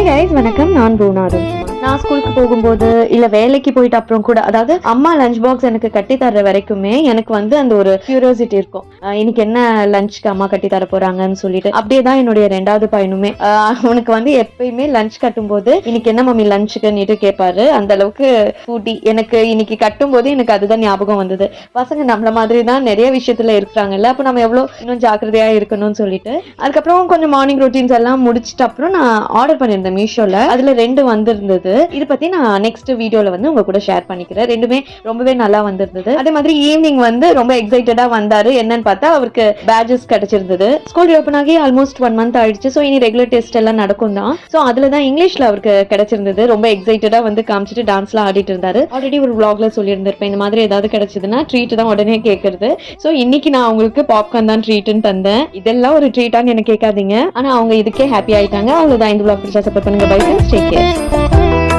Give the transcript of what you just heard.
Hi guys, வணக்கம். நான் பூனா. நான் ஸ்கூலுக்கு போகும்போது இல்ல வேலைக்கு போயிட்டு அப்புறம் கூட, அதாவது அம்மா லஞ்ச் பாக்ஸ் எனக்கு கட்டி தர்ற வரைக்குமே எனக்கு வந்து அந்த ஒரு கியூரியாசிட்டி இருக்கும். இன்னைக்கு என்ன லஞ்சுக்கு அம்மா கட்டி தர போறாங்கன்னு சொல்லிட்டு அப்படியேதான் என்னுடைய 2வது பையனுமே. அவனுக்கு வந்து எப்பயுமே லஞ்ச் கட்டும் போது இன்னைக்கு என்ன மம்மி லஞ்சுக்குன்னு கேட்பாரு. அந்த அளவுக்கு ஃபுட்டி. எனக்கு இன்னைக்கு கட்டும் போது எனக்கு அதுதான் ஞாபகம் வந்தது. பசங்க நம்மள மாதிரி தான் நிறைய விஷயத்துல இருக்கிறாங்கல்ல, அப்ப நம்ம எவ்வளவு இன்னும் ஜாக்கிரதையா இருக்கணும்னு சொல்லிட்டு அதுக்கப்புறம் கொஞ்சம் மார்னிங் ரொட்டீன்ஸ் எல்லாம் முடிச்சிட்டு அப்புறம் நான் ஆர்டர் பண்ணியிருந்தேன் மீஷோல. அதுல 2 வந்திருந்தது. இது பத்தி நான் நெக்ஸ்ட் வீடியோல வந்து உங்க கூட ஷேர் பண்ணிக்கிறேன். ரெண்டுமே ரொம்பவே நல்லா வந்திருந்தது. அதே மாதிரி ஈவினிங் வந்து ரொம்ப எக்ஸைட்டடா வந்தாரு. என்னன்னு பார்த்தா அவருக்கு பேட்ஜஸ் கிடைச்சிருந்தது. ஸ்கூல் ஓபன் ஆகி ஆல்மோஸ்ட் 1 மந்த் ஆயிடுச்சு. சோ இனி ரெகுலர் டெஸ்ட் எல்லாம் நடக்கும் தான். சோ அதுலதான் இங்கிலீஷ்ல அவருக்கு கிடைச்சிருந்தது. ரொம்ப எக்ஸைட்டடா வந்து காமிச்சிட்டு டான்ஸ்லாம் ஆடிட்டு இருந்தாரு. ஆல்ரெடி ஒரு vlogல சொல்லியிருந்திருப்பேன், இந்த மாதிரி ஏதாவது கிடைச்சதுன்னா ட்ரீட் தான் உடனே கேட்கறது. சோ இன்னைக்கு நான் அவங்களுக்கு பாப்கார்ன் தான் ட்ரீட்னு தந்தேன். இதெல்லாம் ஒரு ட்ரீட்டான்னு எனக்கு கேட்காதீங்க. ஆனா அவங்க இதுக்கே ஹாப்பி ஆயிட்டாங்க. அவ்வளவுதான். இந்த vlog பிடிச்சா சப்போர்ட் பண்ணுங்க. Bye friends, take care.